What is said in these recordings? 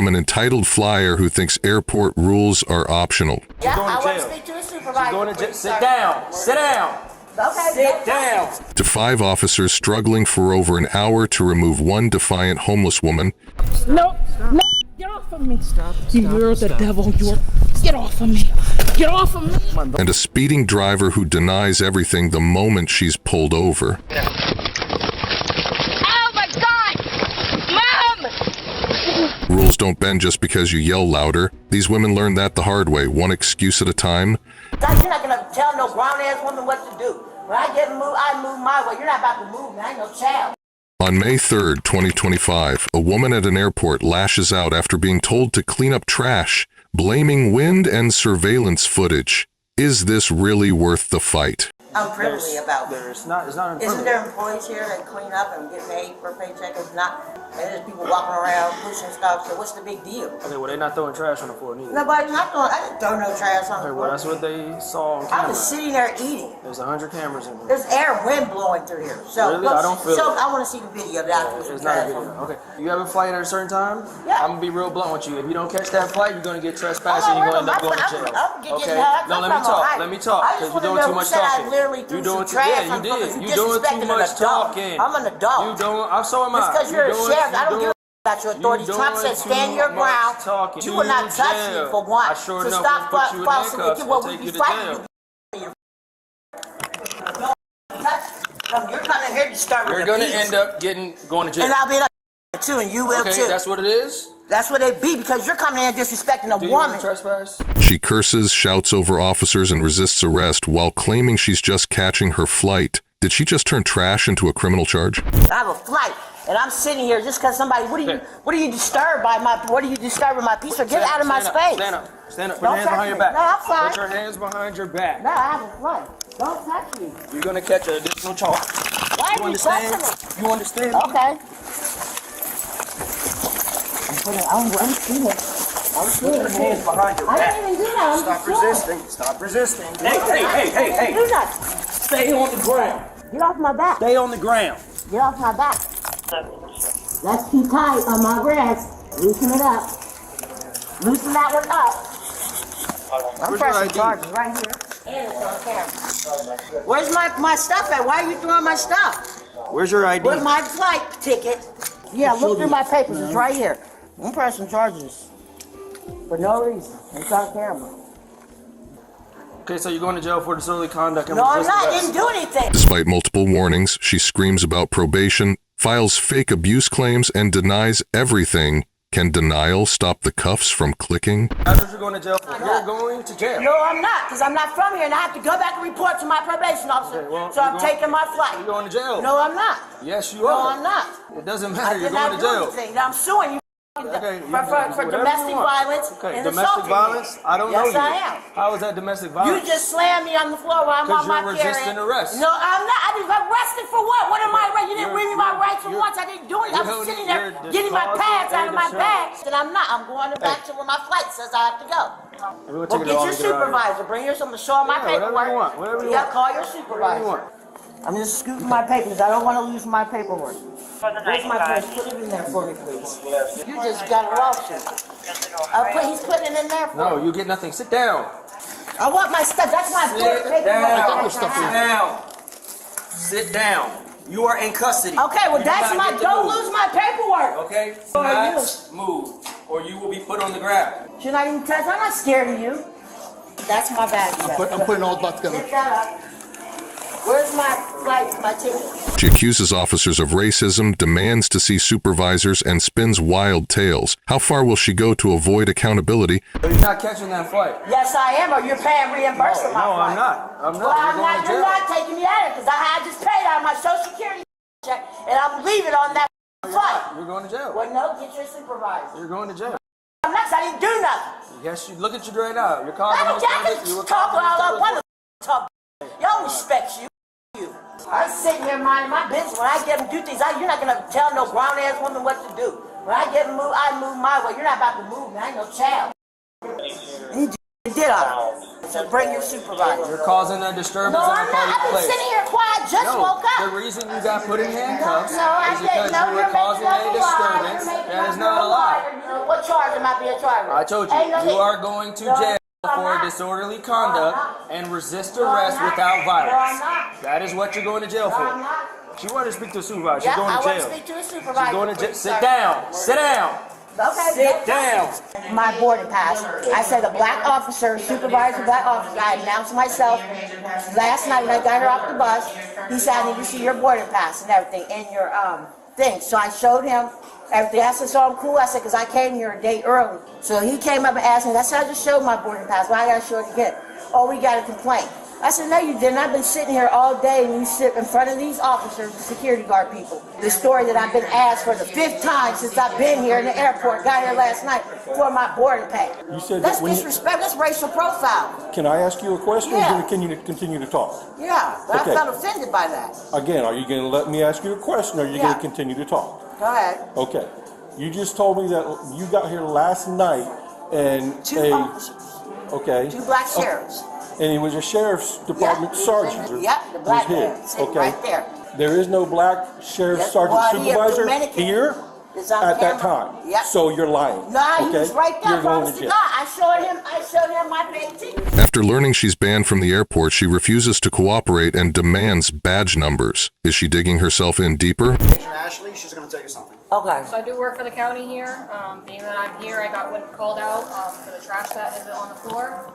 from an entitled flyer who thinks airport rules are optional. Yeah, I want to speak to a supervisor. Going to sit down. Sit down. Okay, sit down. To 5 officers struggling for over an hour to remove one defiant homeless woman. No, no, get off of me. Stop. You're the devil. Get off of me. Get off of me. And a speeding driver who denies everything the moment she's pulled over. Oh my God! Mom! Rules don't bend just because you yell louder. These women learned that the hard way, one excuse at a time. God, you're not gonna tell no grown-ass woman what to do. When I get moved, I move my way. You're not about to move me. I ain't no child. On May 3rd, 2025, a woman at an airport lashes out after being told to clean up trash, blaming wind and surveillance footage. Is this really worth the fight? I'm privileged about it. It's not Isn't there employees here that clean up and get paid for a paycheck? It's not. And there's people walking around pushing stuff. So what's the big deal? Okay, well, they're not throwing trash on the floor neither. Nobody's not throwing. I didn't throw no trash on the Okay, well, floor. that's what they saw on camera. I was sitting there eating. There's 100 cameras in here. There's air, wind blowing through here. So Really? I don't feel so it. I want to see the video. It's not a video. Okay. You have a flight at a certain time? Yeah. I'm gonna be real blunt with you. If you don't catch that flight, you're gonna get trespassed and you're gonna end up going to jail. Okay? No, let me talk. Let me talk. Because you're doing too much talking. You're doing too Yeah, you did. You're doing too much talking. I'm an adult. You don't. I'm so am I. Just because you're a sheriff, I don't give a about your authority. Trump said stand your ground. You will not touch me for one. So stop falsing with what we be fighting. You're coming here to start with You're gonna end up going to jail. And I'll be like too, and you will too. Okay, that's what it is? That's what it be, because you're coming in and disrespecting a Do you woman. want to trespass? She curses, shouts over officers, and resists arrest while claiming she's just catching her flight. Did she just turn trash into a criminal charge? I have a flight, and I'm sitting here just because somebody. What are you disturbed by my? What are you disturbing my peace? Or get out of my space. Stand up. Stand up. Put Don't your hands behind your back. No, I'm fine. Put your hands behind your back. No, I have a flight. Don't touch me. You're gonna catch an additional charge. Why You are you touching understand? me? You understand? Okay. I'm seeing it. I'm seeing Put your hands behind your I back. didn't even do that. Stop resisting. Stop resisting. Hey, I didn't do that. Stay on the ground. Get off my back. Stay on the ground. Get off my back. That's too tight on my wrist. Loosen it up. Loosen that one up. I'm pressing charges right here. And it's on camera. Where's my stuff at? Why are you throwing my stuff? Where's your ID? Where's my flight ticket? Yeah, look through my papers. It's right here. I'm pressing charges for no reason. It's on camera. Okay, so you're going to jail for disorderly conduct and No, I'm resisting not. I arrest. didn't do anything. Despite multiple warnings, she screams about probation, files fake abuse claims, and denies everything. Can denial stop the cuffs from clicking? That's what you're going to jail for. You're going to jail. No, I'm not, because I'm not from here, and I have to go back and report to my probation officer. Okay, well, so I'm taking my flight. You're going to jail. No, I'm not. Yes, you No, are. I'm not. It doesn't I matter. You're did going not to do jail. anything. I'm suing you for Whatever domestic you want. violence Okay, and domestic assaulting violence? me. I don't know Yes, you. I am. How is that domestic You violence? just slammed me on the floor while I'm on my you're period. resisting arrest. No, I'm not. I was arrested for what? What am I arrested? You didn't read me my rights for you're- once. I didn't do it. I was you're sitting there holding- getting my you're pads out of my disqualified bag. And I'm not. I'm going back to where my flight says I have to go. We're Well, gonna get your supervisor. Bring your some show my Yeah, whatever paperwork. you want, whatever you Yeah, want. call your Whatever you supervisor. want. I'm just scooting my papers. I don't want to lose my paperwork. Where's my purse? Put it in there for me, please. You just got a lawsuit. He's putting it in there for me. No, you get nothing. Sit down. I want my stuff. That's my important paperwork. Sit down. Sit down. You are in custody. Okay, well, that's my. Don't lose my paperwork. Okay? Who are you? Not move, or you will be put on the ground. Should I even touch? I'm not scared of you. That's my bag. I'm putting all that together. Get that up. Where's my flight, my ticket? She accuses officers of racism, demands to see supervisors, and spins wild tales. How far will she go to avoid accountability? But you're not catching that flight. Yes, I am, or you're paying reimbursement for my No, flight. I'm not. I'm not. Well, I'm You're going not. to You're jail. not taking me out of it, because I just paid out of my Social Security check, and I'm leaving on that flight. You're going to jail. Well, no, get your supervisor. You're going to jail. I'm not. I didn't do nothing. Yes, you look at you right now. You're causing I us can talk all I want to talk. Y'all respect you. I'm sitting here minding my business. When I get them do things, you're not gonna tell no grown ass woman what to do. When I get moved, I move my way. You're not about to move me. I ain't no child. Did I? So bring your supervisor. You're causing a disturbance No, in a I'm not. public I've been place. sitting here quiet. Just woke The up. reason you got put in handcuffs No, I is didn't. because No, you you're were causing making a up a lie. disturbance. You're making That up is not a lie. What charge am I being charged with? I told you, Ain't no you need. are going to No, jail I'm for not. disorderly No, I'm conduct not. and resist No, I'm arrest not. without No, I'm violence. not. That is what you're going to jail No, I'm for. not. She wanted to speak to a supervisor. Yeah, She's going I to want to jail. speak to a She's supervisor. going to jail. please, Sit sir. down. Sit down. Okay. Sit down. My boarding pass. I said a black officer, supervisor, black officer. I announced myself last night when I got her off the bus. He said, I need to see your boarding pass and everything and your thing. So I showed him everything. I said, so I'm cool. I said, because I came here a day early. So he came up and asked me. I said, I just showed my boarding pass. Why I got to show it again? Oh, we got a complaint. I said, no, you didn't. I've been sitting here all day and you sit in front of these officers, the security guard people. The story that I've been asked for the 5th time since I've been here in the airport, got here last night for my boarding pass. You said That's that when disrespect. That's racial profile. Can I ask you a question, Yeah. or can you continue to talk? Yeah, but Okay. I felt offended by that. Again, are you going to let me ask you a question, or are you Yeah. going to continue to talk? Go ahead. Okay. You just told me that you got here last night and Two officers, okay, 2 black sheriffs. and he was a sheriff's department sergeant. Yep, the black was man here. sitting Okay. right there. There is no black sheriff's Yes, sergeant well, he is supervisor Dominican. here It's on at that camera. time. Yep. So you're lying. No, he okay? was right there. You're going Promise to to jail. God. I showed him my paid ticket. After learning she's banned from the airport, she refuses to cooperate and demands badge numbers. Is she digging herself in deeper? Ashley, she's gonna tell you something. Okay. So I do work for the county here. Being that I'm here, I got called out for the trash that is on the floor.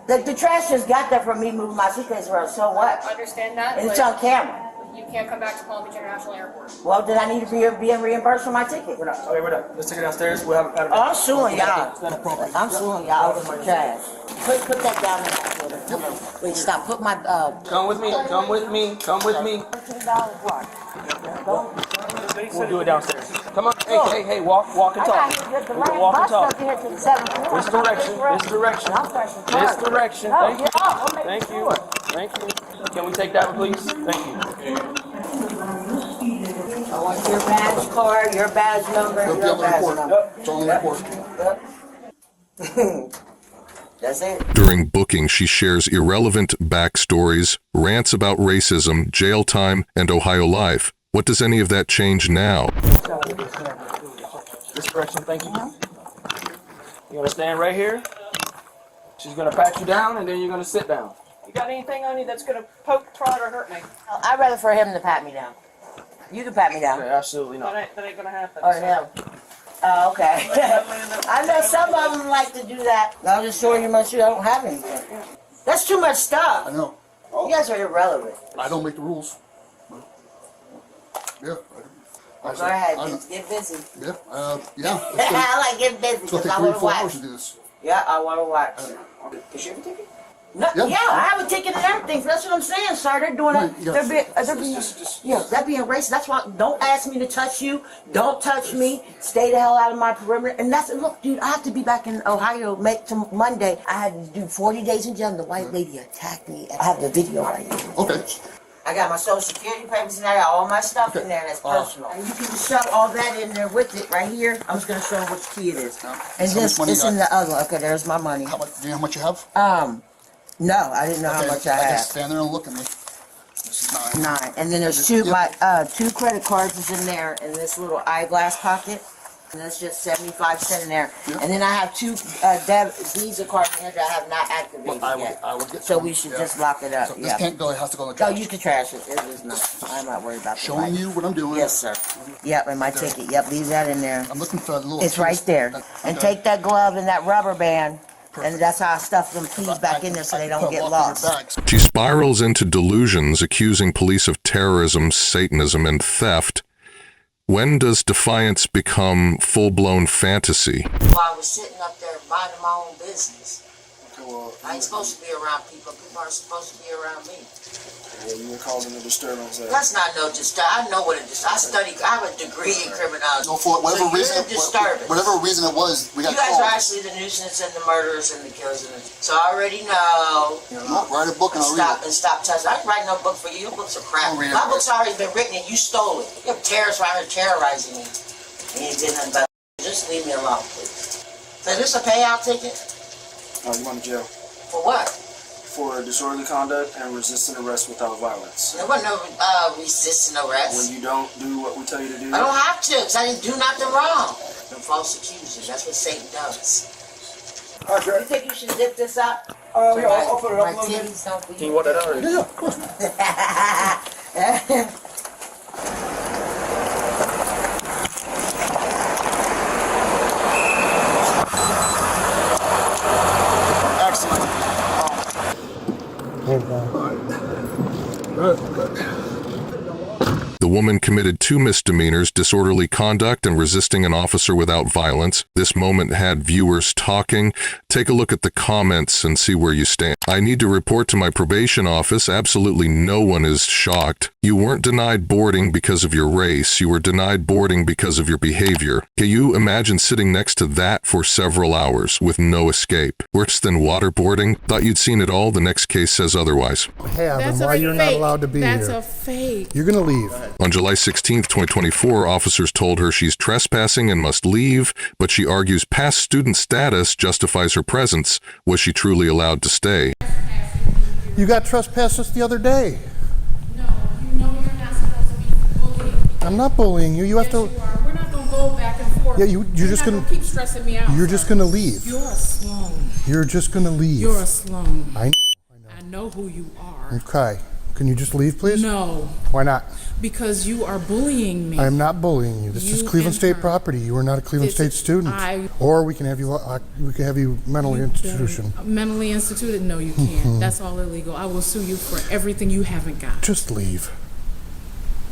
The trash just got there from me moving my suitcase around. So what? I understand that, And it's but on camera. you can't come back to Palm Beach International Airport. Well, then I need to be reimbursed for my ticket. Okay, we're done. Let's take it downstairs. We'll have Oh, I'm suing y'all. I'm suing y'all over my trash. Put that down in that corner. Wait, stop. Put my Come with me. Come with me. Come with me. $13 watch. We'll do it downstairs. Come on. Hey, walk and I talk. got here the We'll last walk and bus talk. up here to the 7th floor. This direction. This direction. I'm pressing This charges. direction. Oh, Thank you. get off. I'm making Thank you. sure. Thank you. Can we take that one, please? Thank you. I want your badge card, your badge number, your badge number. It's on the report. That's it. During booking, she shares irrelevant backstories, rants about racism, jail time, and Ohio life. What does any of that change now? This direction. Thank you. You gonna stand right here? She's gonna pat you down, and then you're gonna sit down. You got anything on you that's gonna poke, prod, or hurt me? I'd rather for him to pat me down. You can pat me down. Okay, absolutely not. That ain't gonna happen. Or him. Oh, okay. I know some of them like to do that. I'll just show you much. I don't have anything. That's too much I stuff. know. You guys are irrelevant. I don't make the rules. Yeah. Go ahead. Get busy. Yeah. Yeah. It's gonna, I like get busy it's gonna because take I 3 want or to 4 watch. hours to do this. Yeah, I want to watch. Is she have a ticket? No, Yeah. yeah, I have a ticket and everything. That's what I'm saying, sir. They're doing Right, it. yeah. They're being, yeah, they're being racist. That's why. Don't ask me to touch you. Don't touch me. Stay the hell out of my perimeter. And that's look, dude. I have to be back in Ohio to Monday. I had to do 40 days in jail. And the white lady attacked me. I have the video right here. Okay. I got my social security papers and I got all my stuff in there that's personal. And you can show all that in there with it right here. I'm just gonna show them which key it is. And How this, much money it's you in got? the other one. Okay, there's my money. Do you know how much you have? No, I didn't know how much I Just had. stand there and look at me. This is 9. 9. And then there's two, my 2 credit cards is in there in this little eyeglass pocket. And that's just 75 cents in there. Yeah. And then I have 2 Visa cards in here that I have not activated yet. I would get So some, we should yeah. just lock it up. So this Yeah. can't go. It has to go in the No, trash. you can trash it. It is not. I'm not worried about the Showing light. you what I'm doing. Yes, sir. Yep, and my ticket. Yep, leave that in there. I'm looking for a little. It's right there. And take that glove and that rubber band. And that's how I stuff them keys back in there so they don't get lost. She spirals into delusions, accusing police of terrorism, Satanism, and theft. When does defiance become full-blown fantasy? While I was sitting up there minding my own business. I ain't supposed to be around people. People aren't supposed to be around me. Yeah, you were causing a disturbance there. That's not no disturbance. I know what it is. I have a degree in criminology. No, for whatever so reason, you're a disturbance. whatever reason it was, we got You guys called. are actually the nuisance and the murderers and the killers. So I already know. Write a book and I'll read it. Stop touching. I ain't writing no book for you. Your books are crap. I'll read it. My book's already been written and you stole it. You have terrorists around here terrorizing me. And you did nothing about it. Just leave me alone, please. So is this a payout ticket? You went to jail. For what? For disorderly conduct and resisting arrest without violence. There wasn't no resisting arrest. When you don't do what we tell you to do. I don't have to, because I didn't do nothing wrong. The false accusers, that's what Satan does. You think you should zip this up? Yeah, I'll put it up My a little bit. titties don't be. Can you want that out? Yeah, of course. The woman committed 2 misdemeanors, disorderly conduct and resisting an officer without violence. This moment had viewers talking. Take a look at the comments and see where you stand. I need to report to my probation office. Absolutely no one is shocked. You weren't denied boarding because of your race. You were denied boarding because of your behavior. Can you imagine sitting next to that for several hours with no escape? Worse than waterboarding? Thought you'd seen it all. The next case says otherwise. And why you're not allowed to be here. That's a fake. You're going to leave. On July 16, 2024, officers told her she's trespassing and must leave, but she argues past student status justifies her presence. Was she truly allowed to stay? You got trespassed just the other day. No, you know you're not supposed to be bullying. I'm not bullying you. You have to. You are. We're not gonna go back and forth. Yeah, you're just not gonna keep stressing me out. You're just gonna leave. You're a slum. You're just gonna leave. You're a slum. I know. I know who you are. Okay. Can you just leave, please? No, Why not? because you are bullying me. I am not bullying you. This is You Cleveland and State her. property. You are not a Cleveland This State is- student. Or we can have you mentally institution. Mentally instituted? No, you can't. That's all illegal. I will sue you for everything you haven't got. Just leave.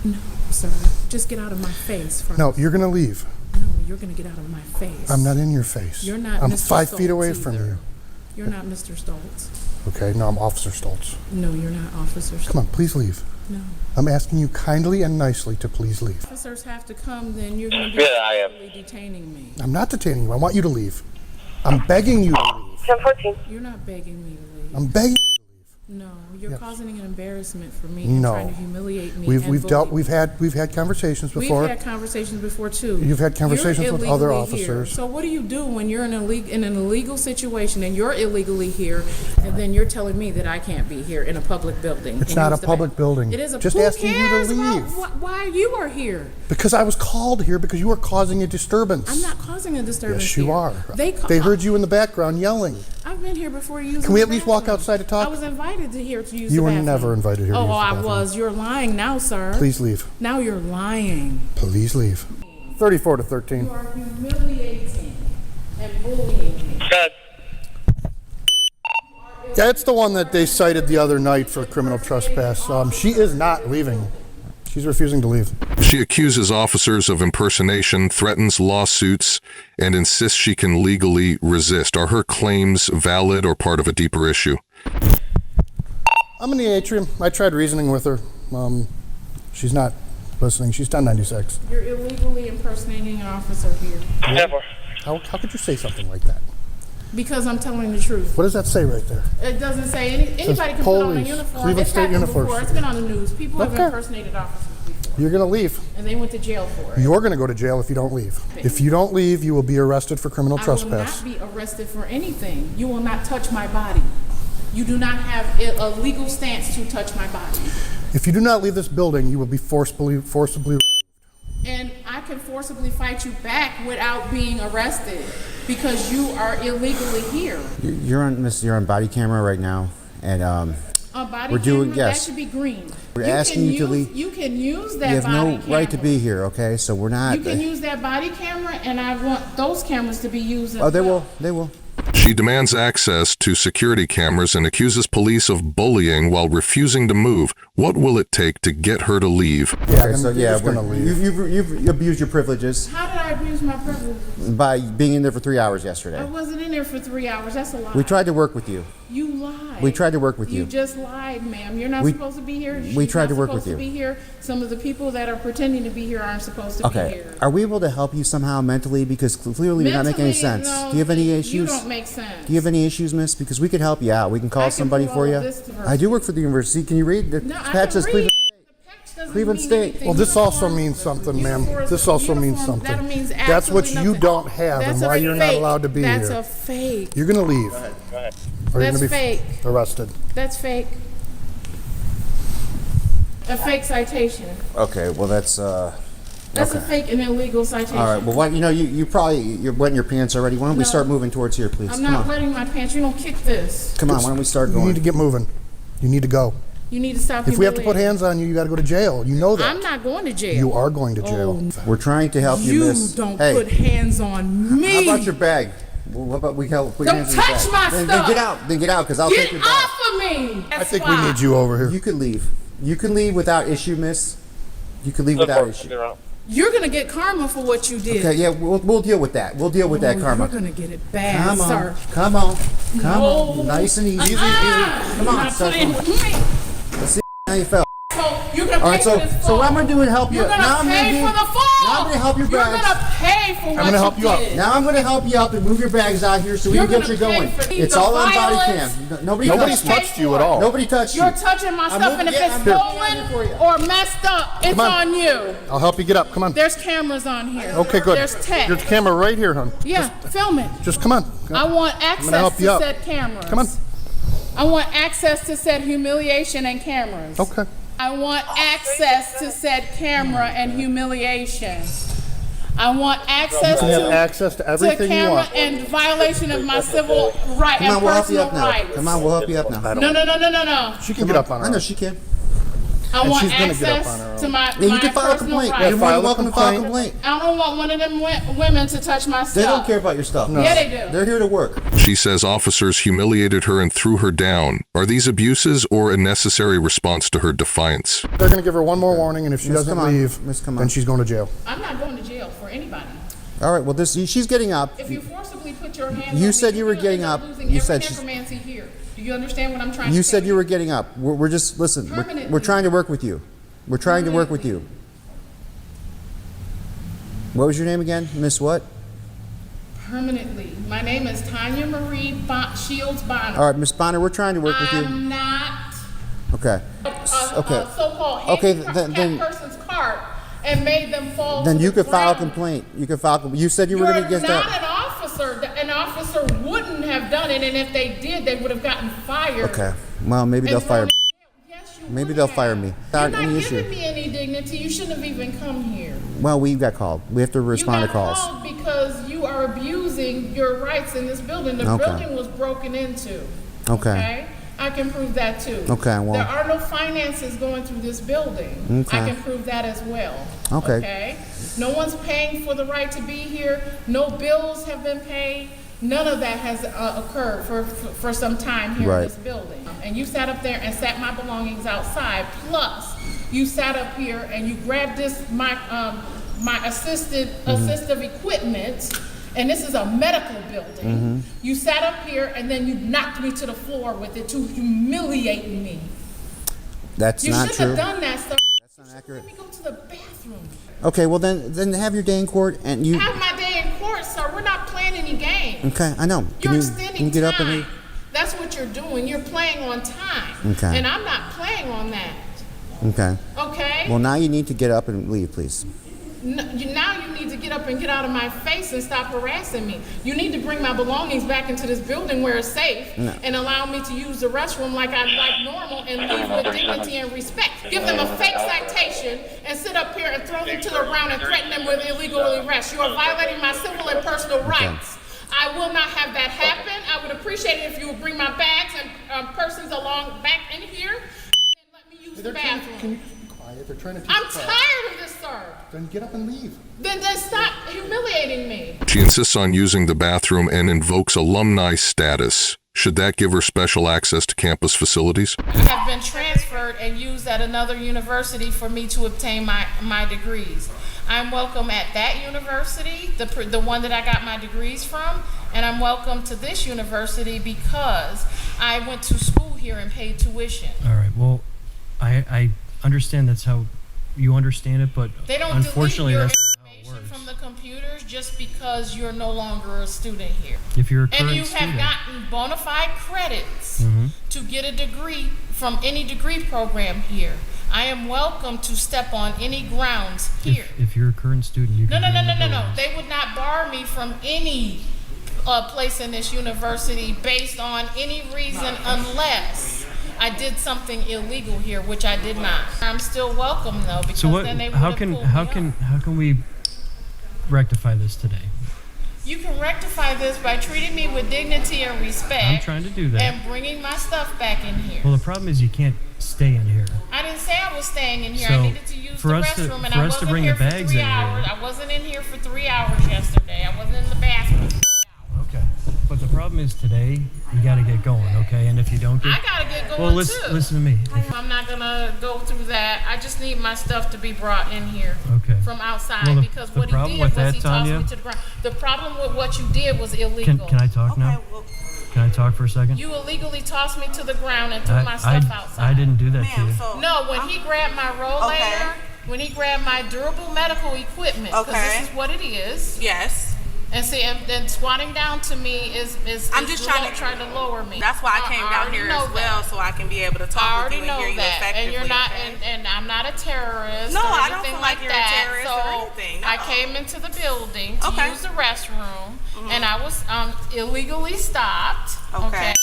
No, sir. Just get out of my face first. No, you're gonna leave. No, you're gonna get out of my face. I'm not in your face. You're not I'm Mr. 5 feet Stoltz away from either. you. You're not Mr. Stoltz. Okay, no, I'm Officer Stoltz. No, you're not Officer Stoltz. Come on, please leave. No. I'm asking you kindly and nicely to please leave. Officers have to come, then you're going to be illegally detaining me. I'm not detaining you. I want you to leave. I'm begging you to leave. You're not begging me to leave. I'm begging you to leave. No, you're Yes. causing an embarrassment for me No. and trying to humiliate me. We've bully me. we've had conversations before. We've had conversations before too. You've had conversations You're with other illegally here. officers. So what do you do when you're in an illegal situation and you're illegally here, and then you're telling me that I can't be here in a public building? It's and not use a the public back- building. It is a. Just who asking you to cares leave. why you are here? Because I was called here because you were causing a disturbance. I'm not causing a disturbance. Yes, you here. are. They heard you in the background yelling. I've been here before using. Can we the at least walk bathroom. outside to talk? I was invited to here to use You the were bathroom. never invited here to Oh, use the I bathroom. was. You're lying now, sir. Please leave. Now you're lying. Please leave. 34 to 13. You are humiliating and bullying me. Yeah, it's the one that they cited the other night for criminal trespass. She is not leaving. She's refusing to leave. She accuses officers of impersonation, threatens lawsuits, and insists she can legally resist. Are her claims valid or part of a deeper issue? I'm in the atrium. I tried reasoning with her. She's not listening. She's 1096. You're illegally impersonating an officer here. Never. How could you say something like that? Because I'm telling the truth. What does that say right there? It doesn't say anybody can put on a police, uniform. Cleveland It's State happened uniforms. before. It's been on the news. People have Okay. impersonated officers before, You're going to leave. and they went to jail for it. You're going to go to jail if you don't leave. If you don't leave, you will be arrested for criminal I will trespass. not be arrested for anything. You will not touch my body. You do not have a legal stance to touch my body. If you do not leave this building, you will be forcibly removed. And I can forcibly fight you back without being arrested because you are illegally here. You're on body camera right now, and On body we're doing camera, yes. that should be green. We're asking you to leave. You can use that You have body no camera. right to be here. Okay, so we're not. You can use that body camera, and I want those cameras to be used as Oh, they well. will. They will. She demands access to security cameras and accuses police of bullying while refusing to move. What will it take to get her to leave? Yeah, Okay, so you're yeah, just going to leave. you've abused your privileges How did I abuse my privilege? by being in there for 3 hours I yesterday. wasn't in there for 3 hours. That's a lie. We tried to work with you. You lied. We tried to work with you. You just lied, ma'am. You're not We- supposed to be here. we She's tried not to work supposed with you. To be here. Some of the people that are pretending to be here aren't supposed to be Okay, here. are we able to help you somehow mentally? Because clearly you're not making any Mentally, sense. no, Do you have any You issues? don't make sense. Do you have any issues, miss? Because we could help you out. We can I call can somebody pull for all you. of this to her. I do work for the university. Can you read? The No, I patch can says read. Cleveland. The patch doesn't Cleveland mean State. anything. Well, this also Uniforms- means something, ma'am. uniforms- This also means uniforms, something. That means That's what absolutely you nothing. don't have and That's why a you're not fake. allowed to be That's here. a fake. You're gonna leave. Or That's you're gonna be fake. arrested. That's fake. A fake citation. Okay, well that's That's a fake and illegal citation. all right. Well, what, you probably you're wetting your pants already. Why don't we No. start moving towards here, please? I'm Come not on, letting my pants. You don't kick this. come on. Why don't we start You need to going? get moving. You need to go. You need to stop. If we have to put humiliating. hands on you, you got to go to jail. You know that. I'm not going to jail. You are going to jail. We're trying to help you, You miss. don't Hey, put hands on me. how about your bag? Well, what about we help put Don't hands in your touch bag? my Then stuff. get out. Then get out, because I'll Get take your bag. off of me. I think we need you over here. You can leave. You can leave without issue, miss. You can leave without issue. You're gonna get karma for what you did. Okay, yeah, we'll deal with that. We'll deal with that karma. You're gonna get it bad, Come on, sir. come on, come No. on. Nice and easy. Come You're on, not start putting going. with me. Let's see how you felt. So you're gonna All pay right, for this so fall. what I'm gonna do is help you. You're gonna Now I'm pay gonna for the fall. Now I'm gonna help your You're bags. gonna pay for what gonna help you up. did. Now I'm gonna help you out to move your bags out here so we You're can get you gonna pay going. for It's the all on body violence. cam. Nobody Nobody's touched touched you at all. Nobody touched you. You're touching my stuff, and if it's I'm moving it stolen for you. or messed up, it's Come on. on you. I'll help you get up. Come on. There's cameras on here. Okay, good. There's tech. There's a camera right here, hon. Yeah, film it. Just come on. I want gonna access help you to up. said cameras. Come on. I want access to said humiliation and cameras. Okay. I want access to said camera and humiliation. I want access You can have to access to everything you camera want. and violation of my civil right Come and on, we'll help you personal up now. rights. Come on, we'll help you up now. No. She can get up on her I know own. she can. I And want she's gonna get up access on her own. to my, Yeah, you my can file a personal complaint. rights. You're more File than a welcome to file a complaint. complaint. I don't want one of them women to touch my stuff. They don't care about your stuff. No. Yeah, they do. They're here to work. She says officers humiliated her and threw her down. Are these abuses or a necessary response to her defiance? They're going to give her one more warning, and if she Miss, doesn't come on. leave, Miss, come on. then she's going to jail. I'm not going to jail for anybody. All right, well, she's getting up. If you forcibly put your hands You on said me, you were you're getting gonna up. end losing You every said she's- necromancy here. Do you understand what I'm trying to You say? said you were getting up. We're just, listen, we're Permanently. trying to work with you. We're trying to work with you. What was your name again? Miss what? Permanently. My name is Tanya Marie Shields Bonner. All right, Miss Bonner, we're trying to work with you. I'm not Okay. Okay. a so-called Okay, handicapped then- person's cart and made them fall Then to you the could file a ground. complaint. You could file. You said you were You're going to get not that. an officer. An officer wouldn't have done it, and if they did, they would have gotten fired. Okay. Well, maybe they'll and fire. thrown in jail. Yes, you Maybe would they'll have. fire me. You're Not not any giving issue. me any dignity. You shouldn't have even come here. Well, we got called. We have to respond You to got calls. called because you are abusing your rights in this building. The Okay. building was broken into. Okay. I can prove that too. Okay, well- There are no finances going through this building. Okay. I can prove that as well. Okay. No one's paying for the right to be here. No bills have been paid. None of that has occurred for some time here Right. in this building. And you sat up there and sat my belongings outside. Plus, you sat up here and you grabbed my assistive equipment. And this is a medical building. You sat up here and then you knocked me to the floor with it to humiliate me. That's You not shouldn't true. have done that, sir. That's not accurate. Let me go to the bathroom. Okay. Well, then have your day in court, and you. Have my day in court, sir. We're not playing any games. Okay. I know. You're Can extending you get time. up and leave? That's what you're doing. You're playing on time. Okay. And I'm not playing on that. Okay. Okay? Well, now you need to get up and leave, please. Now you need to get up and get out of my face and stop harassing me. You need to bring my belongings back into this building where it's safe and allow me to use the restroom like normal and leave with dignity and respect. Give them a fake citation and sit up here and throw them to the ground and threaten them with illegal arrest. You are violating my civil and personal rights. I will not have that happen. I would appreciate it if you would bring my bags and persons along back in here and then let me use the bathroom. Can you just be quiet? They're trying to teach I'm you class. tired of this, sir. Then get up and leave. Then stop humiliating me. She insists on using the bathroom and invokes alumni status. Should that give her special access to campus facilities? Have been transferred and used at another university for me to obtain my degrees. I'm welcome at that university, the one that I got my degrees from, and I'm welcome to this university because I went to school here and paid tuition. All right. Well, I understand that's how you understand it, but They don't unfortunately delete your that's not how it information works. from the computers just because you're no longer a student here. If you're a current And you student. have gotten bona fide credits to get a degree from any degree program here. I am welcome to step on any grounds here. If you're a current student, you can No. They would not bar me from any place in this university based on any reason unless I did something illegal here, which I did not. I'm still welcome though, because So what? then they How would can have pulled me up. how can we rectify this today? You can rectify this by treating me with dignity and respect. I'm trying to do that. And bringing my stuff back in here. Well, the problem is you can't stay in here. I didn't say I was staying in here. So, I needed to use the restroom, and I wasn't bring here the for bags 3 in here. hours. I wasn't in here for 3 hours yesterday. I wasn't in the bathroom. Okay. But the problem is today you got to get going, okay? And if you don't get, I gotta get going well, listen to me. I'm not gonna go through that. I just need my stuff to be brought in here Okay. from outside, Well, because the what he problem did with was that, he tossed Tanya- me to the ground. The problem with what you did was illegal. Can I talk now? Can I talk for a second? You illegally tossed me to the ground and threw my stuff outside. I didn't do that to you. No, when he grabbed my rollator, when he grabbed my durable medical equipment, because this is what it is. Yes. And see, and then squatting down to me is I'm just trying to lower me. That's why I came down here as well, so I can be able to talk with you and hear you effectively. And you're not, okay? and I'm not a terrorist. No, or I don't anything feel like you're a that. terrorist so or anything. No. I came into the building to use the restroom, and I was illegally stopped. Okay.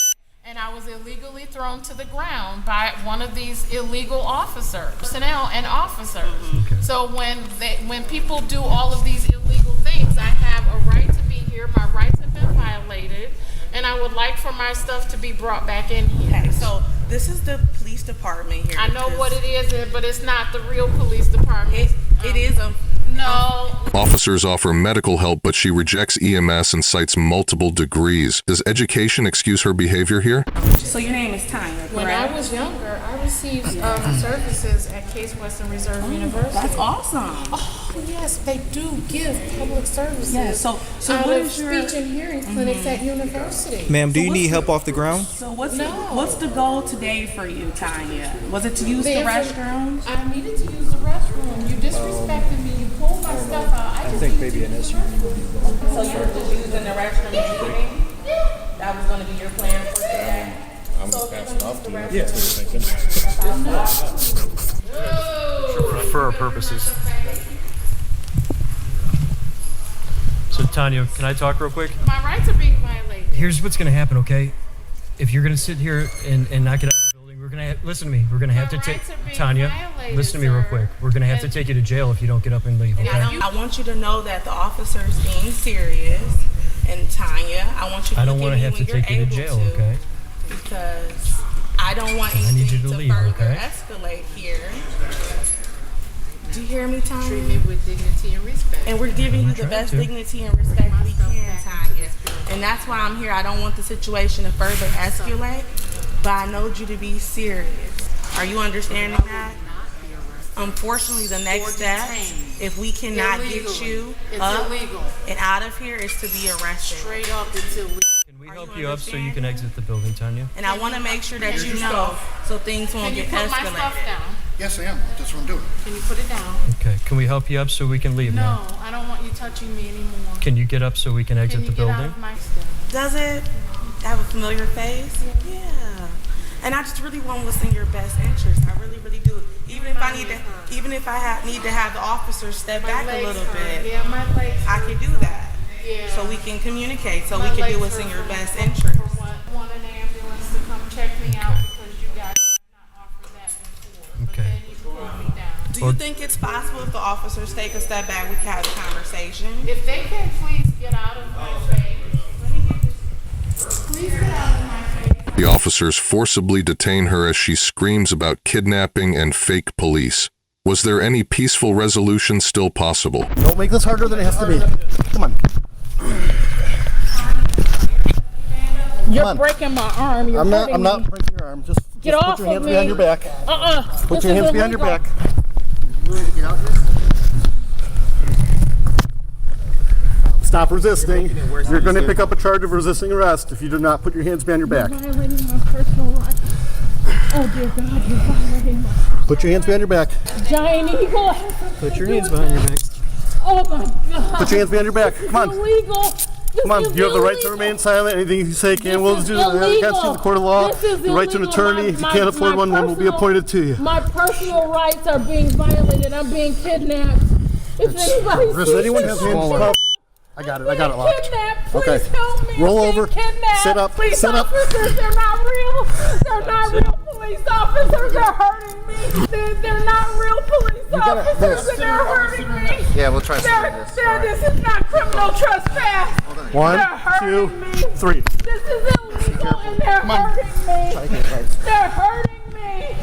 And I was illegally thrown to the ground by one of these illegal officers, personnel and officers. So when people do all of these illegal things, I have a right to be here. My rights have been violated, and I would like for my stuff to be brought back in here. Okay, so this is the police department here. I know what it is, but it's not the real police department. It is a... No. Officers offer medical help, but she rejects EMS and cites multiple degrees. Does education excuse her behavior here? So your name is Tanya, correct? When I was younger, I received services at 𝒐𝒂𝒕𝒄𝒉 Reserve University. That's awesome. Oh, yes, they do give public services. Yeah, so out what of is your... speech and hearing clinics at university. Ma'am, do you need help off the ground? So what's the goal today for you, Tanya? Was it to use the restroom? I needed to use the restroom. You disrespected me. You pulled my stuff out. I think maybe an SUV. So you were just using the restroom and eating? That was going to be your plan for today? I'm just passing off to you. For our purposes. So Tanya, can I talk real quick? My rights are being violated. Here's what's gonna happen, okay? If you're gonna sit here and not get out of the building, we're gonna listen to me. We're gonna have to take Tanya. Listen to me real quick. We're gonna have to take you to jail if you don't get up and leave. Okay? I want you to know that the officer is being serious, and Tanya, I want you to. I don't want to have to take you to jail, okay? Because I don't want anything to further escalate here. Do you hear me, Tanya? Treat me with dignity and respect. And we're giving you the best dignity and respect we can, Tanya. And that's why I'm here. I don't want the situation to further escalate, but I know you to be serious. Are you understanding that? Unfortunately, the next step, if we cannot get you up and out of here, is to be arrested. Straight up until we... Can we help you up so you can exit the building, Tanya? And I want to make sure that you know so things won't get escalated. Can you put my stuff down? Yes, I am. That's what I'm doing. Can you put it down? Okay. Can we help you up so we can leave now? No, I don't want you touching me anymore. Can you get up so we can exit the building? Can you get out of my stuff? Does it have a familiar face? Yeah. And I just really want what's in your best interest. I really, really do. Even if I need to have the officer step back a little bit, yeah, my legs I can do that. Yeah. So we can communicate. So we can do what's in your best interest. I want an ambulance to come check me out because you guys have not offered that before. Okay. Then you pulled me down. Do you think it's possible if the officers take a step back, we can have a conversation? If they can please get out of my face. Let me get this. Please get out of my face. The officers forcibly detain her as she screams about kidnapping and fake police. Was there any peaceful resolution still possible? Don't make this harder than it has to be. Come on. You're breaking my arm. I'm not breaking your arm. Just Get off put your hands of me. behind your back. Put your hands behind your back. Stop resisting. You're going to pick up a charge of resisting arrest if you do not put your hands behind your back. You're violating my personal rights. Oh dear God, you're violating my... Put your hands behind your back. Giant eagle. Put your hands behind your back. Oh my God. Put your hands behind your back. This is Come on. illegal. This Come on. is You have the right to illegal. remain silent. Anything you say can will do illegal. against you in the court of law. This is The right to an illegal. attorney. If you can't afford one will be appointed to you. My personal rights are being violated. I'm being kidnapped. If anybody Does sees anyone this, have hands cuffed? I got it locked. Kidnapped. Please Okay. help me. Roll I'm over. being kidnapped. Sit up. Police Sit up. officers, they're not real. They're not real police officers. They're hurting me. They're not real police officers, and they're hurting me. Yeah, we'll try some of this. This is not criminal trespass. 1, They're 2, hurting me. 3. This is illegal, and they're hurting me. They're hurting me.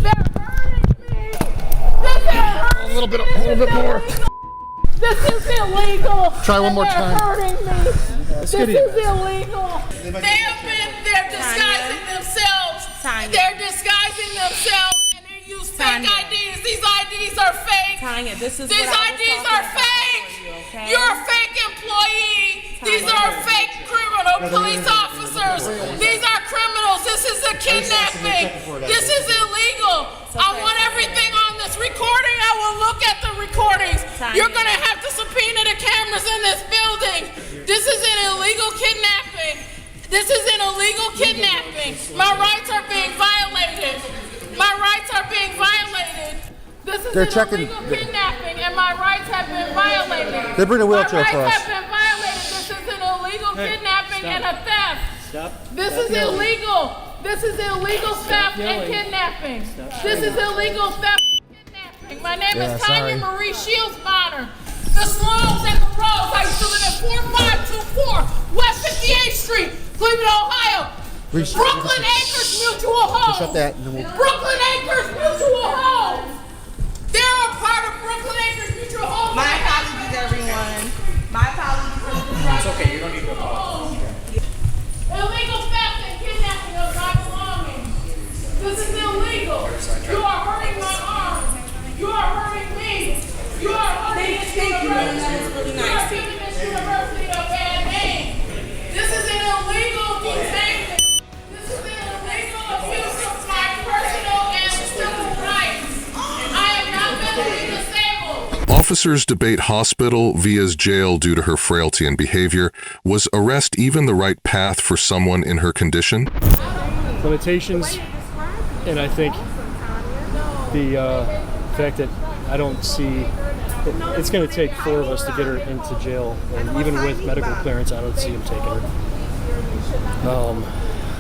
They're hurting me. This is hurting. A little bit more. This is illegal. Try one more They're time. hurting me. This is illegal. They're disguising themselves. Tanya. They're disguising themselves, and they use fake Tanya. IDs. These IDs are fake. Tanya, this is These what I was IDs talking are about fake. for you, okay? You're a fake employee. These are fake criminal police officers. These are criminals. This is a kidnapping. This is illegal. I want everything on this recording. I will look at the recordings. You're going to have to subpoena the cameras in this building. This is an illegal kidnapping. This is an illegal kidnapping. My rights are being violated. My rights are being violated. This is an illegal kidnapping, and my rights have been violated. They bring a wheelchair for My us. rights have been violated. This is an illegal kidnapping and a theft. This is illegal. This is illegal theft and kidnapping. This is illegal theft and kidnapping. My name is Tanya Marie Shields Bonner. The slums and the roads. I used to live at 4524 West 58th Street, Cleveland, Ohio. Brooklyn Acres Mutual Homes. Shut that. Brooklyn Acres Mutual Homes. They're a part of Brooklyn Acres Mutual Homes. My apologies, everyone. My apologies for the It's okay, you don't need to apologize. Illegal theft and kidnapping of my belongings. This is illegal. You are hurting my arms. You are hurting me. You are hurting this university. You are giving this university a bad name. This is an illegal detainment. This is an illegal abuse of my personal and civil rights. I am not mentally disabled. Officers debate hospital Via's jail due to her frailty and behavior. Was arrest even the right path for someone in her condition? Limitations, and I think the fact that I don't see it's going to take 4 of us to get her into jail, and even with medical clearance, I don't see him taking her.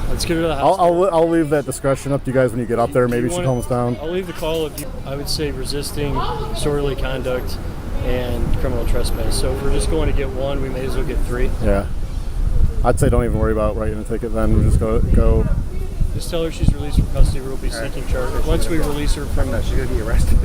Let's get her to the hospital. I'll leave that discretion up to you guys when you get up there. Maybe she calms down. I'll leave the call if you, I would say resisting disorderly conduct and criminal trespass. So if we're just going to get 1, we may as well get 3. Yeah. I'd say don't even worry about writing a ticket then. We'll just go. Just tell her she's released from custody. We'll be seeking charges. Once we release her from... No, she's going to be arrested.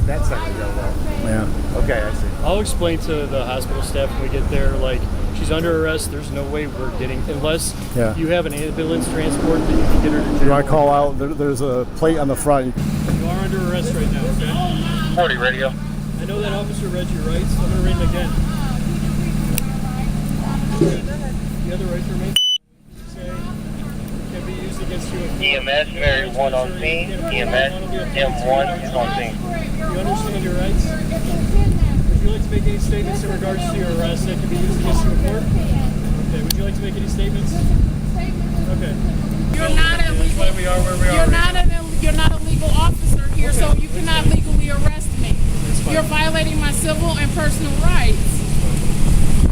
That's not going to go well. Yeah. Okay, I see. I'll explain to the hospital staff when we get there, like, she's under arrest. There's no way we're getting... Unless you have an ambulance transport that you can get her to jail. You want to call out? There's a plate on the front. You are under arrest right now, okay? 40 radio. I know that officer read your rights. I'm going to read them again. You have the right to remain can be used against you. EMS, Mary 1 on scene. EMS, M1 is on scene. You understand your rights? Would you like to make any statements in regards to your arrest that can be used against you in court? Okay, would you like to make any statements? Okay. You're not a legal. Why we are where we are. You're not a legal officer here, so you cannot legally arrest me. You're violating my civil and personal rights.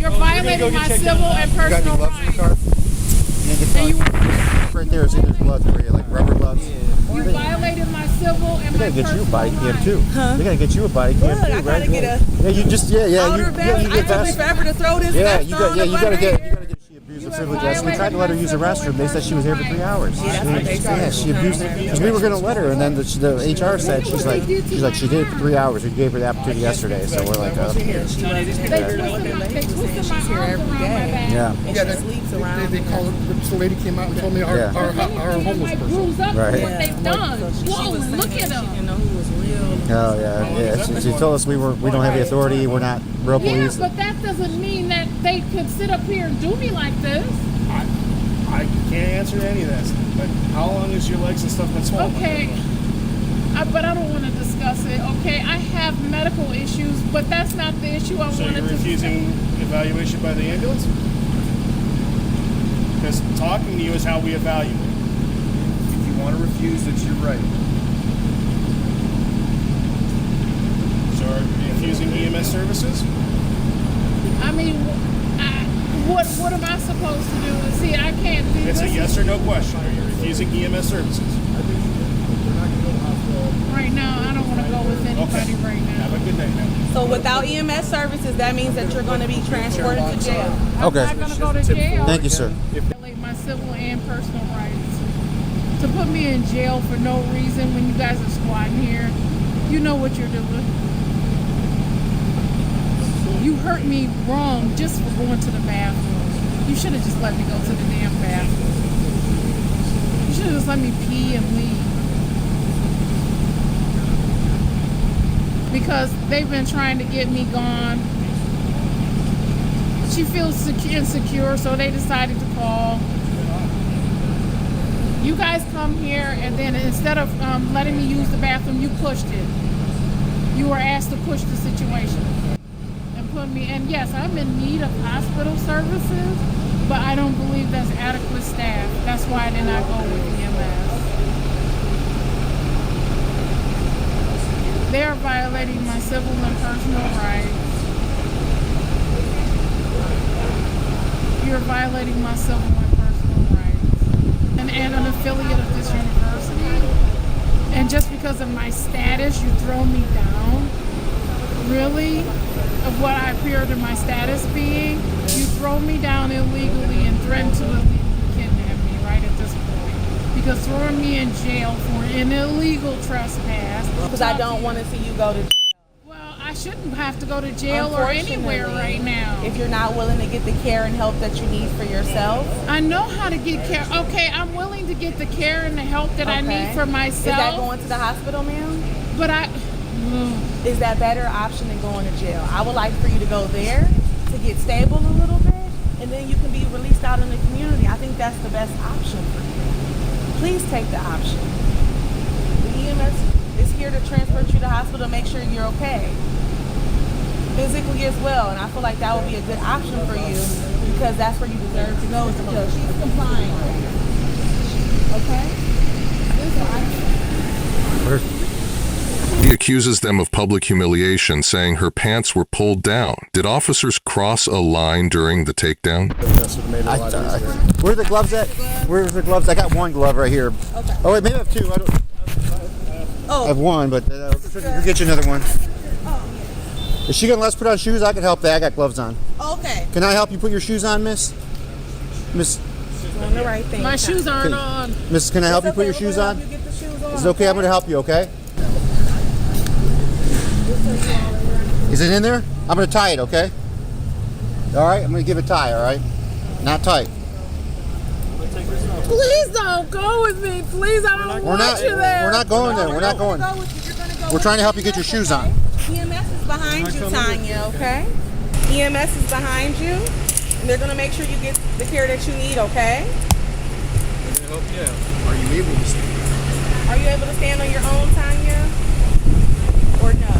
You're violating my civil and personal rights. And you right there, see there's gloves for you, like rubber gloves. You violated my civil and my personal rights. They gotta get you a body cam too. They gotta get you a body cam too, I gotta get a Yeah, you just outer vest. you get I took me forever to throw this vest on. you gotta get she abused the privilege. We tried to let her use the restroom. They said she was here for 3 hours. Yeah, she abused it. Because we were gonna let her, and then the HR said she's like she did it for 3 hours. We gave her the opportunity yesterday, so we're like, She's here every day. yeah. And she sleeps around. They called her. The lady came out and told me our homeless person. Right. What they've done. Whoa, look at them. You know who was real. Oh yeah. She told us we don't have the authority. We're not real police. Yeah, but that doesn't mean that they could sit up here and do me like this. I can't answer any of that. But how long is your legs and stuff been swollen? Okay. But I don't want to discuss it, okay? I have medical issues, but that's not the issue I So wanted you're to refusing evaluation by the ambulance? Because talking to you is how we evaluate. If you want to refuse, it's your right. So are you refusing EMS services? I mean, what am I supposed to do? See, I can't do this. It's a yes or no question. Are you refusing EMS services? Right now, I don't want to go with anybody right now. Have a good day now. So without EMS services, that means that you're going to be transported to jail. Okay. I'm not going to go to jail. Thank you, sir. Violate my civil and personal rights. To put me in jail for no reason when you guys are squatting here, you know what you're doing. You hurt me wrong just for going to the bathroom. You should have just let me go to the damn bathroom. You should have just let me pee and leave. Because they've been trying to get me gone. She feels insecure, so they decided to call. You guys come here, and then instead of letting me use the bathroom, you pushed it. You were asked to push the situation. Put me, and yes, I'm in need of hospital services, but I don't believe that's adequate staff. That's why I did not go with EMS. They are violating my civil and personal rights. You're violating my civil and personal rights. And an affiliate of this university. And just because of my status, you throw me down? Really? Of what I appear to my status being, you throw me down illegally and threaten to illegally kidnap me right at this point. Because throwing me in jail for an illegal trespass. Because I don't want to see you go to jail. Well, I shouldn't have to go to jail or anywhere right now. If you're not willing to get the care and help that you need for yourself. I know how to get care. Okay, I'm willing to get the care and the help that I need for myself. Is that going to the hospital, ma'am? But is that better option than going to jail? I would like for you to go there to get stable a little bit, and then you can be released out in the community. I think that's the best option for you. Please take the option. The EMS is here to transport you to the hospital to make sure you're okay, physically as well, and I feel like that would be a good option for you because that's where you deserve to go. So she's complying. Okay? He accuses them of public humiliation, saying her pants were pulled down. Did officers cross a line during the takedown? Where are the gloves at? Where's the gloves? I got one glove right here. Okay. Oh, wait, maybe I have two. I have one, but we'll get you another one. Is she going to let us put on shoes? I can help that. I got gloves on. Okay. Can I help you put your shoes on, miss? Miss? Doing the right thing. My shoes aren't on. Miss, can I help you put your shoes on? Is it okay? I'm going to help you, okay? Is it in there? I'm going to tie it, okay? All right? I'm going to give it a tie, all right? Not tight. Please don't go with me. Please, I don't want you there. We're not going there. We're not going. We're trying to help you get your shoes on. EMS is behind you, Tanya, okay? EMS is behind you, and they're going to make sure you get the care that you need, okay? Help you out. Are you able to stand? Are you able to stand on your own, Tanya? Or no?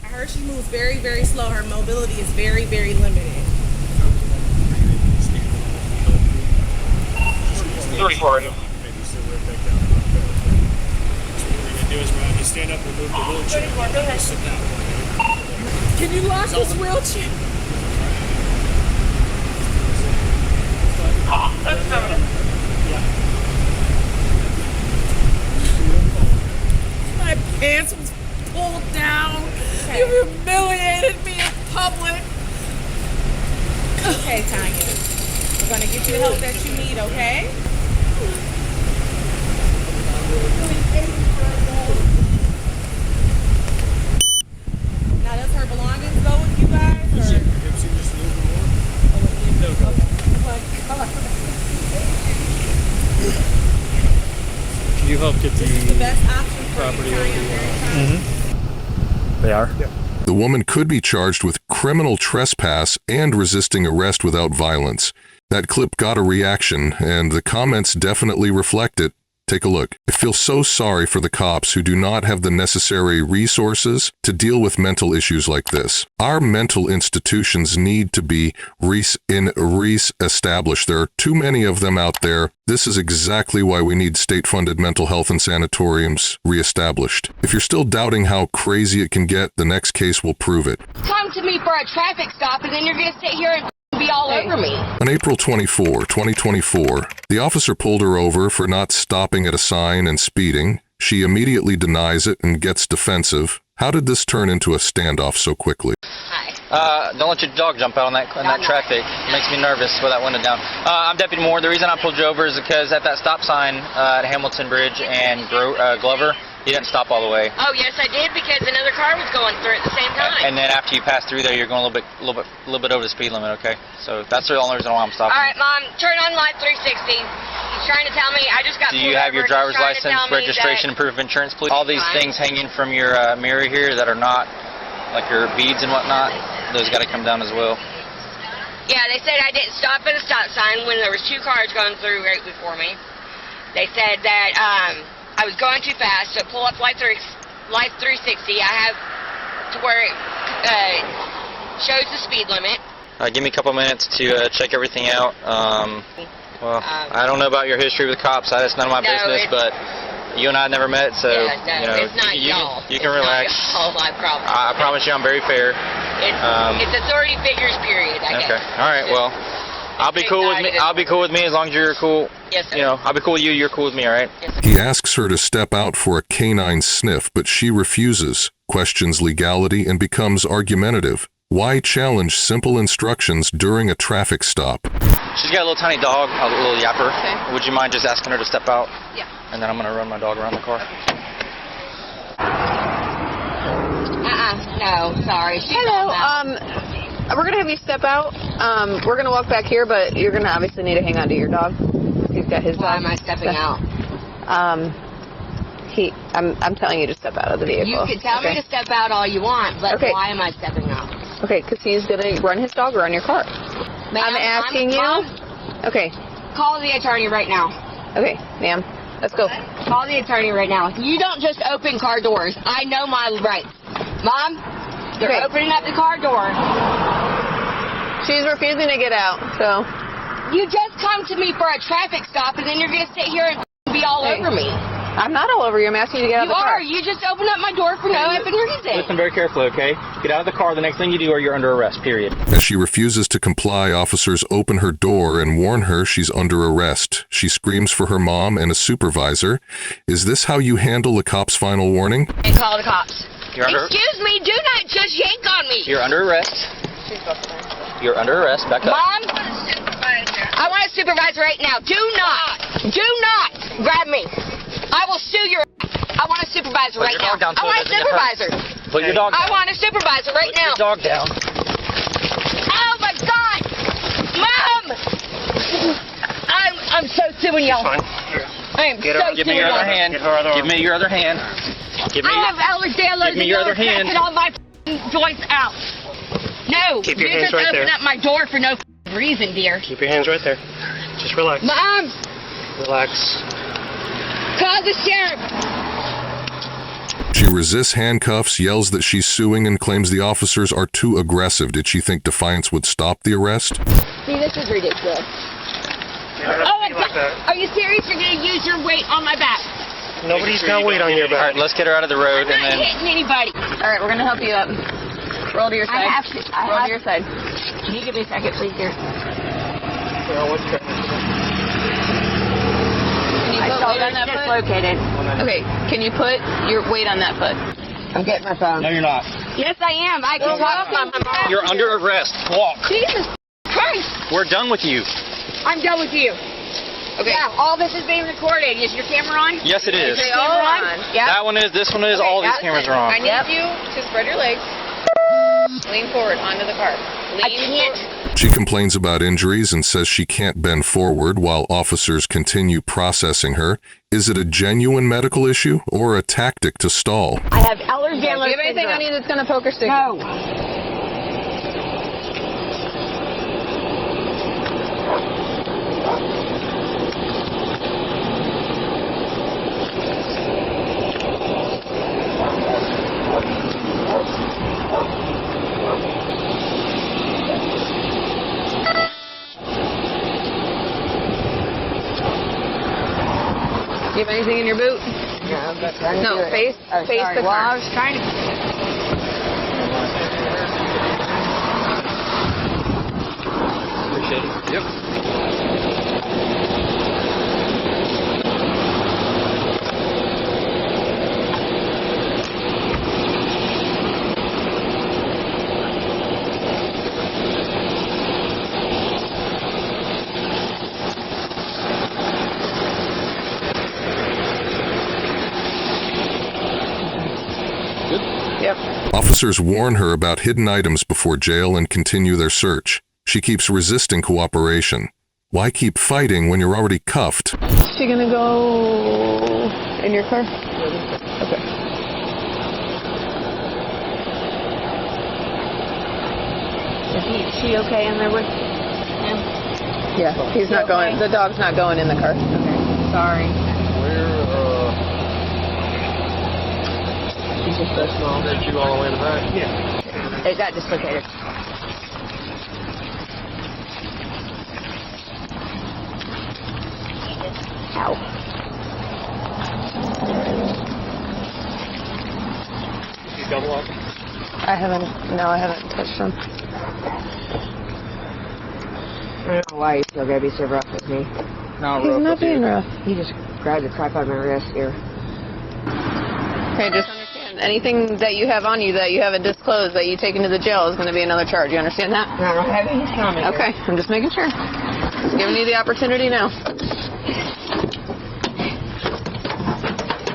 I heard she moves very, very slow. Her mobility is very, very limited. 34 right now. Do is when you stand up and move the wheelchair. Sit down. Can you lock this wheelchair? My pants was pulled down. Okay. You humiliated me in public. Okay, Tanya. We're going to get you the help that you need, okay? Now, does her belongings go with you guys? Or? Can you help get the best option for property you, over? They are? Yep. The woman could be charged with criminal trespass and resisting arrest without violence. That clip got a reaction, and the comments definitely reflect it. Take a look. I feel so sorry for the cops who do not have the necessary resources to deal with mental issues like this. Our mental institutions need to be re-established. There are too many of them out there. This is exactly why we need state-funded mental health and sanatoriums re-established. If you're still doubting how crazy it can get, the next case will prove it. Come to me for a traffic stop, and then you're going to sit here and be all over me. On April 24, 2024, the officer pulled her over for not stopping at a sign and speeding. She immediately denies it and gets defensive. How did this turn into a standoff so quickly? Don't let your dog jump out on that traffic. It makes me nervous with that window down. I'm Deputy Moore. The reason I pulled you over is because at that stop sign at Hamilton Bridge and Glover, you didn't stop all the way. Oh yes, I did, because another car was going through at the same time. And then after you pass through there, you're going a little bit over the speed limit. Okay, so that's the only reason why I'm stopping. All right, Mom, turn on light 360. He's trying to tell me I just got. Do you have your driver's license, registration, and proof of insurance, please? All these things hanging from your mirror here that are not like your beads and whatnot, those got to come down as well. Yeah, they said I didn't stop at a stop sign when there was two cars going through right before me. They said that I was going too fast, so pull up light 360. I have to where it shows the speed limit. Give me a couple minutes to check everything out. I don't know about your history with cops. That's none of my business, but you and I never met, so it's not y'all. You can relax. I promise you I'm very fair. It's authority figures, period, I guess. Okay. All right, well, I'll be cool with me. I'll be cool with me as long as you're cool. Yes, sir. I'll be cool with you. You're cool with me, all right? Yes, sir. He asks her to step out for a canine sniff, but she refuses, questions legality, and becomes argumentative. Why challenge simple instructions during a traffic stop? She's got a little tiny dog, a little yapper. Okay. Would you mind just asking her to step out? Yeah. And then I'm going to run my dog around the car. No, sorry. Hello, we're going to have you step out. We're going to walk back here, but you're going to obviously need to hang on to your dog. He's got his dog. Why am I stepping out? I'm telling you to step out of the vehicle. You can tell me to step out all you want, but why am I stepping out? Okay, because he's going to run his dog around your car. I'm asking you. Mom, okay. Call the attorney right now. Okay, ma'am. Let's go. Call the attorney right now. You don't just open car doors. I know my rights. Mom, they're opening up the car door. She's refusing to get out, so. You just come to me for a traffic stop, and then you're going to sit here and be all over me. I'm not all over you. I'm asking you to get out of the car. You are. You just opened up my door for no open reason. Listen very carefully, okay? Get out of the car. The next thing you do, or you're under arrest, period. As she refuses to comply, officers open her door and warn her she's under arrest. She screams for her mom and a supervisor. Is this how you handle the cop's final warning? And call the cops. Excuse me, do not just yank on me. You're under arrest. You're under arrest. Back up. Mom, I want a supervisor right now. Do not grab me. I will sue your ass. I want a supervisor right now. I want a supervisor. Put your dog down. I want a supervisor right now. Put your dog down. Oh my God! Mom! I'm so suing y'all. I am so suing y'all. Give me your other hand. Give me your other hand. I have allergies. Give me your other hand. Taking all my joints out. No, Keep your you hands just right opened there. up my door for no reason, dear. Keep your hands right there. Just relax. Mom! Relax. Call the sheriff! She resists handcuffs, yells that she's suing, and claims the officers are too aggressive. Did she think defiance would stop the arrest? See, this is ridiculous. Oh my God! Are you serious? You're going to use your weight on my back? Nobody's got weight on your back. All right, let's get her out of the road I'm not hitting anybody. All right, we're going to help you up. Roll to your side. Roll to your side. Can you give me a second, please, dear? Can you put weight on that foot? Dislocated. Okay, can you put your weight on that foot? I'm getting my phone. No, you're not. Yes, I am. I can talk to my mom. You're under arrest. Walk. Jesus Christ! We're done with you. I'm done with you. Okay. Yeah, all this is being recorded. Is your camera on? Yes, it is. Is your camera on? Yeah. That one is. This one is. All these cameras are on. I need you to spread your legs. Lean forward onto the car. I can't. She complains about injuries and says she can't bend forward while officers continue processing her. Is it a genuine medical issue or a tactic to stall? I have allergies. Do you have anything on you that's going to poke or stick? No. you have anything in your boot? No, face the car. I was trying to. Appreciate it. Yep. Officers warn her about hidden items before jail and continue their search. She keeps resisting cooperation. Why keep fighting when you're already cuffed? Is she gonna go in your car? Okay. Is she okay in there with him? Yeah, he's not going. The dog's not going in the car. Okay. Sorry. She's just so small. Did you all the way in the back? Yeah. It got dislocated. Ow. You double up? I haven't touched him. I don't know why he's still gotta be so rough with me. He's not being rough. He just grabbed the crap out of my wrist here. Okay, just understand, anything that you have on you that you haven't disclosed that you take into the jail is going to be another charge. You understand that? I don't have any stomach. Okay, I'm just making sure. Just giving you the opportunity now.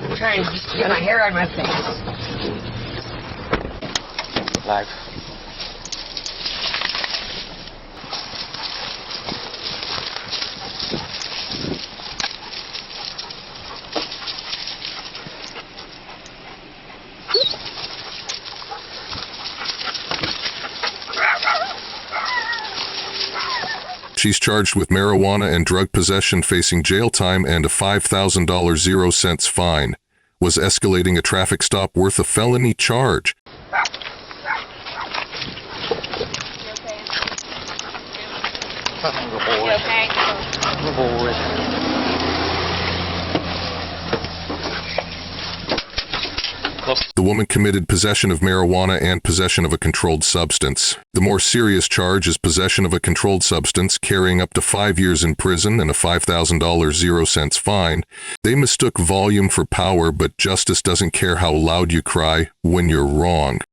I'm trying to just get my hair out of my face. Flag. She's charged with marijuana and drug possession, facing jail time and a $5,000 0 fine. Was escalating a traffic stop worth a felony charge? You okay? The woman committed possession of marijuana and possession of a controlled substance. The more serious charge is possession of a controlled substance, carrying up to 5 years in prison and a $5,000 0 fine. They mistook volume for power, but justice doesn't care how loud you cry when you're wrong.